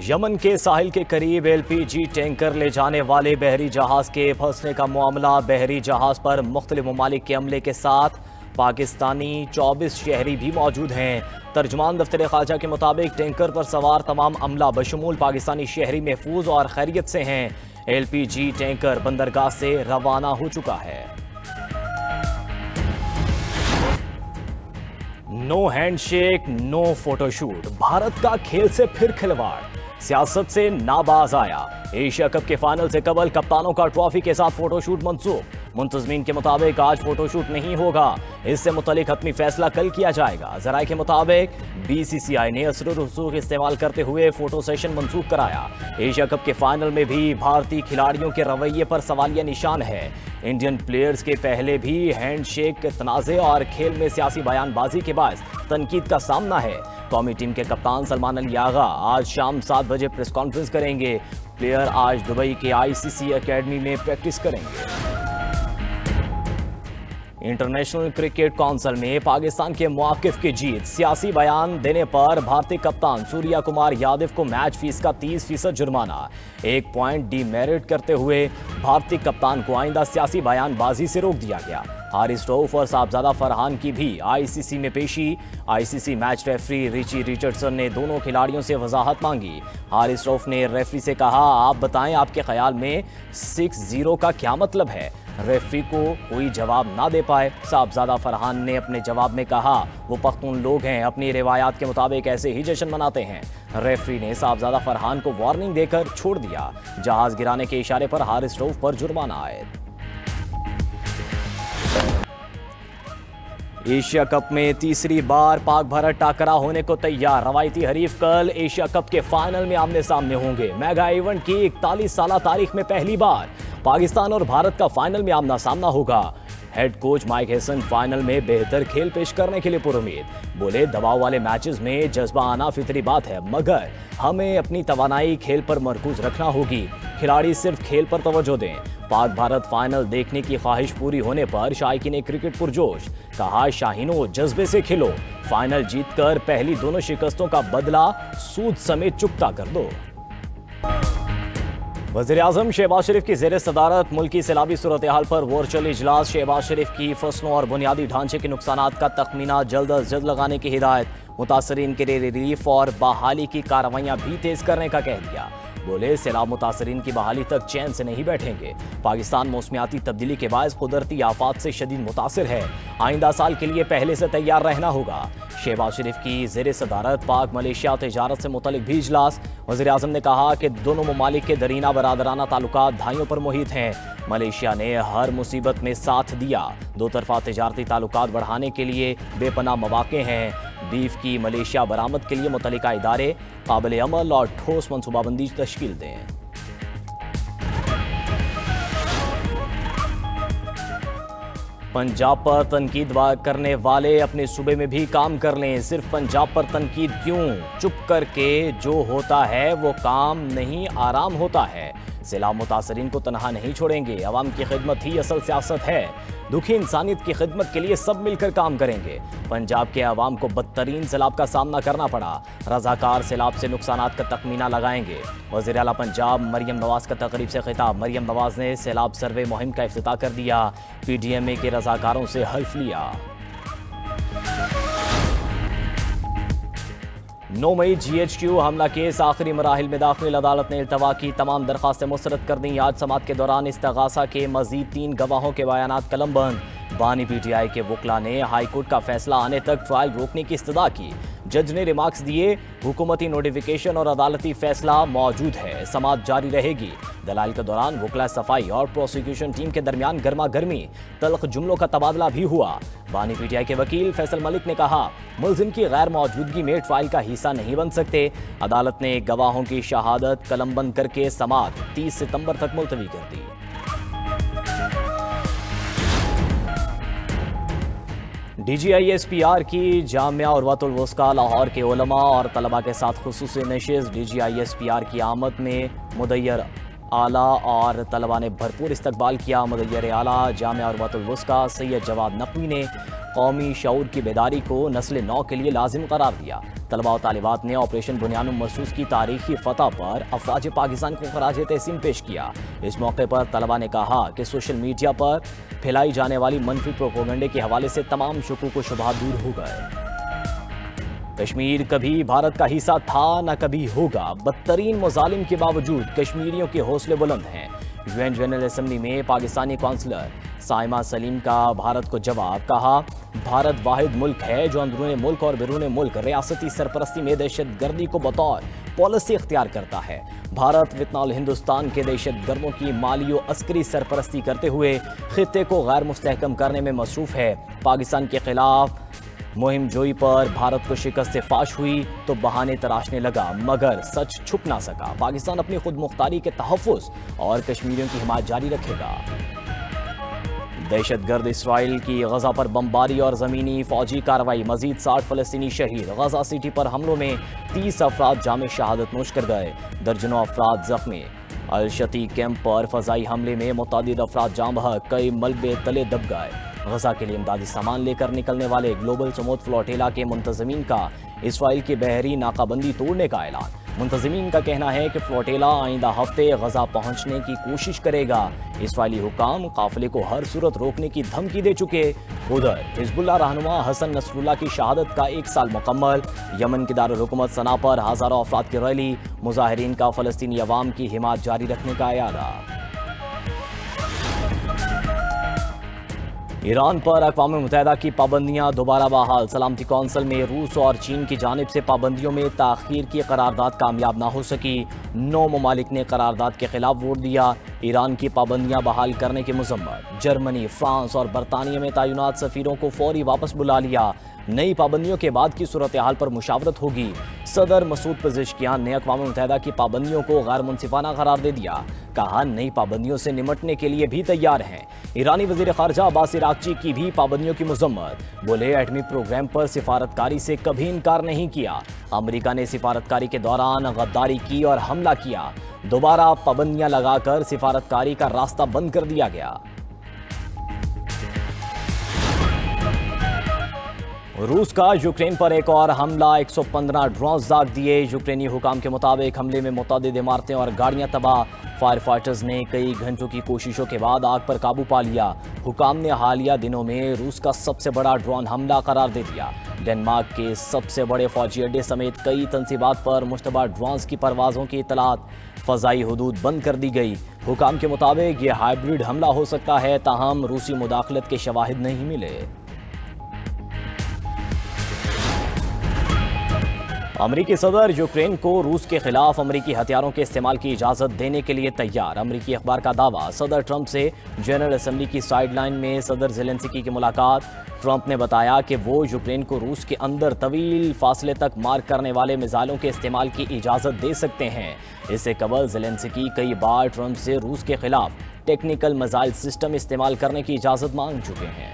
یمن کے ساحل کے قریب ایل پی جی ٹینکر لے جانے والے بحری جہاز کے پھنسنے کا معاملہ۔ بحری جہاز پر مختلف ممالک کے عملے کے ساتھ پاکستانی 24 شہری بھی موجود ہیں۔ ترجمان دفتر خارجہ کے مطابق ٹینکر پر سوار تمام عملہ بشمول پاکستانی شہری محفوظ اور خیریت سے ہیں۔ ایل پی جی ٹینکر بندرگاہ سے روانہ ہو چکا ہے۔ نو ہینڈ شیک، نو فوٹو شوٹ، بھارت کا کھیل سے پھر کھلواڑ، سیاست سے ناباز آیا۔ ایشیا کپ کے فائنل سے قبل کپتانوں کا ٹرافی کے ساتھ فوٹو شوٹ منسوخ۔ منتظمین کے مطابق آج فوٹو شوٹ نہیں ہوگا، اس سے متعلق حتمی فیصلہ کل کیا جائے گا۔ ذرائع کے مطابق بی سی سی آئی نے اثر و رسوخ استعمال کرتے ہوئے فوٹو سیشن منسوخ کرایا۔ ایشیا کپ کے فائنل میں بھی بھارتی کھلاڑیوں کے رویے پر سوالیہ نشان ہے۔ انڈین پلیئرز کے پہلے بھی ہینڈ شیک تنازع اور کھیل میں سیاسی بیان بازی کے باعث تنقید کا سامنا ہے۔ قومی ٹیم کے کپتان سلمان علی آغا آج شام 7 بجے پریس کانفرنس کریں گے۔ پلیئر آج دبئی کے آئی سی سی اکیڈمی میں پریکٹس کریں گے۔ انٹرنیشنل کرکٹ کونسل میں پاکستان کے موقف کی جیت، سیاسی بیان دینے پر بھارتی کپتان سوریہ کمار یادو کو میچ فیس کا 30% جرمانہ، 1 پوائنٹ ڈی میرٹ کرتے ہوئے بھارتی کپتان کو آئندہ سیاسی بیان بازی سے روک دیا گیا۔ حارث روف اور صاحبزادہ فرحان کی بھی آئی سی سی میں پیشی۔ آئی سی سی میچ ریفری ریچی ریچرڈسن نے دونوں کھلاڑیوں سے وضاحت مانگی۔ حارث روف نے ریفری سے کہا، آپ بتائیں آپ کے خیال میں 6-0 کا کیا مطلب ہے؟ ریفری کو کوئی جواب نہ دے پائے۔ صاحبزادہ فرحان نے اپنے جواب میں کہا، وہ پختون لوگ ہیں، اپنی روایات کے مطابق ایسے ہی جشن مناتے ہیں۔ ریفری نے صاحبزادہ فرحان کو وارننگ دے کر چھوڑ دیا۔ جہاز گرانے کے اشارے پر حارث روف پر جرمانہ عائد۔ ایشیا کپ میں تیسری بار پاک بھارت ٹاکرا ہونے کو تیار، روایتی حریف کل ایشیا کپ کے فائنل میں آمنے سامنے ہوں گے۔ میگا ایونٹ کی 41 سالہ تاریخ میں پہلی بار پاکستان اور بھارت کا فائنل میں آمنا سامنا ہوگا۔ ہیڈ کوچ مائک ہیسن فائنل میں بہتر کھیل پیش کرنے کے لیے پرامید، بولے دباؤ والے میچز میں جذبہ آنا فطری بات ہے، مگر ہمیں اپنی توانائی کھیل پر مرکوز رکھنا ہوگی، کھلاڑی صرف کھیل پر توجہ دیں۔ پاک بھارت فائنل دیکھنے کی خواہش پوری ہونے پر شائقین کرکٹ پرجوش، کہا شاہینوں جذبے سے کھلو، فائنل جیت کر پہلی دونوں شکستوں کا بدلہ سود سمیت چکتا کر دو۔ وزیراعظم شہباز شریف کی زیر صدارت ملکی سیلابی صورتحال پر ورچوئل اجلاس، شہباز شریف کی فصلوں اور بنیادی ڈھانچے کے نقصانات کا تخمینہ جلد از جلد لگانے کی ہدایت، متاثرین کے لیے ریلیف اور بحالی کی کارروائیاں بھی تیز کرنے کا کہہ دیا، بولے سیلاب متاثرین کی بحالی تک چین سے نہیں بیٹھیں گے، پاکستان موسمیاتی تبدیلی کے باعث قدرتی آفات سے شدید متاثر ہے، آئندہ سال کے لیے پہلے سے تیار رہنا ہوگا۔ شہباز شریف کی زیر صدارت پاک ملیشیا تجارت سے متعلق بھی اجلاس، وزیراعظم نے کہا کہ دونوں ممالک کے درینہ برادرانہ تعلقات دہائیوں پر محیط ہیں، ملیشیا نے ہر مصیبت میں ساتھ دیا، دو طرفہ تجارتی تعلقات بڑھانے کے لیے بے پناہ مواقع ہیں، بیف کی ملیشیا برآمد کے لیے متعلقہ ادارے قابل عمل اور ٹھوس منصوبہ بندی تشکیل دیں۔ پنجاب پر تنقید کرنے والے اپنے صوبے میں بھی کام کر لیں، صرف پنجاب پر تنقید کیوں؟ چپ کر کے جو ہوتا ہے وہ کام نہیں آرام ہوتا ہے، سیلاب متاثرین کو تنہا نہیں چھوڑیں گے، عوام کی خدمت ہی اصل سیاست ہے، دکھی انسانیت کی خدمت کے لیے سب مل کر کام کریں گے۔ پنجاب کے عوام کو بدترین سیلاب کا سامنا کرنا پڑا، رضاکار سیلاب سے نقصانات کا تخمینہ لگائیں گے۔ وزیر اعلیٰ پنجاب مریم نواز کا تقریب سے خطاب، مریم نواز نے سیلاب سروے مہم کا افتتاح کر دیا، پی ڈی ایم اے کے رضاکاروں سے حلف لیا۔ 9 مئی جی ایچ کیو حملہ کیس آخری مراحل میں داخل، عدالت نے التوا کی تمام درخواستیں مسترد کر دیں۔ آج سماعت کے دوران استغاثہ کے مزید 3 گواہوں کے بیانات قلم بند، بانی پی ٹی آئی کے وکلاء نے ہائی کورٹ کا فیصلہ آنے تک ٹرائل روکنے کی استدعا کی، جج نے ریمارکس دیے، حکومتی نوٹیفیکیشن اور عدالتی فیصلہ موجود ہے، سماعت جاری رہے گی۔ دلائل کے دوران وکلاء صفائی اور پروسیکیوشن ٹیم کے درمیان گرما گرمی، تلخ جملوں کا تبادلہ بھی ہوا۔ بانی پی ٹی آئی کے وکیل فیصل ملک نے کہا، ملزم کی غیر موجودگی میں ٹرائل کا حصہ نہیں بن سکتے۔ عدالت نے گواہوں کی شہادت قلم بند کر کے سماعت 30 ستمبر تک ملتوی کر دی۔ D G I S P R کی جامعہ عروۃ الوثقیٰ لاہور کے علماء اور طلباء کے ساتھ خصوصی نشست، D G I S P R کی آمد میں مدیر اعلیٰ اور طلباء نے بھرپور استقبال کیا۔ مدیر اعلیٰ جامعہ عروۃ الوثقیٰ سید جواد نقوی نے قومی شعور کی بیداری کو نسل نو کے لیے لازم قرار دیا۔ طلباء و طالبات نے آپریشن بنیان مرصوص کی تاریخی فتح پر افواج پاکستان کو خراج تحسین پیش کیا۔ اس موقع پر طلباء نے کہا کہ سوشل میڈیا پر پھیلائی جانے والی منفی پروپیگنڈے کے حوالے سے تمام شکوک و شبہات دور ہو گئے۔ کشمیر کبھی بھارت کا حصہ تھا نہ کبھی ہوگا، بدترین مظالم کے باوجود کشمیریوں کے حوصلے بلند ہیں۔ UN جنرل اسمبلی میں پاکستانی کونسلر سائمہ سلیم کا بھارت کو جواب، کہا بھارت واحد ملک ہے جو اندرون ملک اور بیرون ملک ریاستی سرپرستی میں دہشت گردی کو بطور پالیسی اختیار کرتا ہے۔ بھارت وطن ہندوستان کے دہشت گردوں کی مالی و عسکری سرپرستی کرتے ہوئے خطے کو غیر مستحکم کرنے میں مصروف ہے۔ پاکستان کے خلاف مہم جوئی پر بھارت کو شکست فاش ہوئی تو بہانے تراشنے لگا، مگر سچ چھپ نہ سکا۔ پاکستان اپنی خود مختاری کے تحفظ اور کشمیریوں کی حمایت جاری رکھے گا۔ دہشت گرد اسرائیل کی غزہ پر بمباری اور زمینی فوجی کارروائی، مزید 60 فلسطینی شہید۔ غزہ سٹی پر حملوں میں 30 افراد جامِ شہادت نوش کر گئے، درجنوں افراد زخمی۔ الشتی کیمپ پر فضائی حملے میں متعدد افراد جاں بحق، کئی ملبے تلے دب گئے۔ غزہ کے لیے امدادی سامان لے کر نکلنے والے گلوبل سموت فلوٹیلا کے منتظمین کا اسرائیل کی بحری ناکہ بندی توڑنے کا اعلان۔ منتظمین کا کہنا ہے کہ فلوٹیلا آئندہ ہفتے غزہ پہنچنے کی کوشش کرے گا۔ اسرائیلی حکام قافلے کو ہر صورت روکنے کی دھمکی دے چکے۔ ادھر حزب اللہ رہنما حسن نصر اللہ کی شہادت کا 1 سال مکمل۔ یمن کے دارالحکومت صنعا پر ہزاروں افراد کی ریلی، مظاہرین کا فلسطینی عوام کی حمایت جاری رکھنے کا اعادہ۔ ایران پر اقوام متحدہ کی پابندیاں دوبارہ بحال، سلامتی کونسل میں روس اور چین کی جانب سے پابندیوں میں تاخیر کی قرارداد کامیاب نہ ہو سکی۔ 9 ممالک نے قرارداد کے خلاف ووٹ دیا۔ ایران کی پابندیاں بحال کرنے کی مذمت، جرمنی، فرانس اور برطانیہ میں تعینات سفیروں کو فوری واپس بلا لیا۔ نئی پابندیوں کے بعد کی صورتحال پر مشاورت ہوگی۔ صدر مسعود پزشکیان نے اقوام متحدہ کی پابندیوں کو غیر منصفانہ قرار دے دیا، کہا نئی پابندیوں سے نمٹنے کے لیے بھی تیار ہیں۔ ایرانی وزیر خارجہ عباس عراقچی کی بھی پابندیوں کی مذمت، بولے ایٹمی پروگرام پر سفارتکاری سے کبھی انکار نہیں کیا۔ امریکہ نے سفارتکاری کے دوران غداری کی اور حملہ کیا، دوبارہ پابندیاں لگا کر سفارتکاری کا راستہ بند کر دیا گیا۔ روس کا یوکرین پر ایک اور حملہ، 115 ڈرونز داغ دیے۔ یوکرینی حکام کے مطابق حملے میں متعدد عمارتیں اور گاڑیاں تباہ۔ فائر فائٹرز نے کئی گھنٹوں کی کوششوں کے بعد آگ پر قابو پا لیا۔ حکام نے حالیہ دنوں میں روس کا سب سے بڑا ڈرون حملہ قرار دے دیا۔ ڈنمارک کے سب سے بڑے فوجی اڈے سمیت کئی تنصیبات پر مشتبہ ڈرونز کی پروازوں کی اطلاعات، فضائی حدود بند کر دی گئی۔ حکام کے مطابق یہ ہائبرڈ حملہ ہو سکتا ہے، تاہم روسی مداخلت کے شواہد نہیں ملے۔ امریکی صدر یوکرین کو روس کے خلاف امریکی ہتھیاروں کے استعمال کی اجازت دینے کے لیے تیار۔ امریکی اخبار کا دعویٰ، صدر ٹرمپ سے جنرل اسمبلی کی سائیڈ لائن میں صدر زیلنسکی کی ملاقات۔ ٹرمپ نے بتایا کہ وہ یوکرین کو روس کے اندر طویل فاصلے تک مار کرنے والے میزائلوں کے استعمال کی اجازت دے سکتے ہیں۔ اس سے قبل زیلنسکی کئی بار ٹرمپ سے روس کے خلاف ٹیکنیکل میزائل سسٹم استعمال کرنے کی اجازت مانگ چکے ہیں۔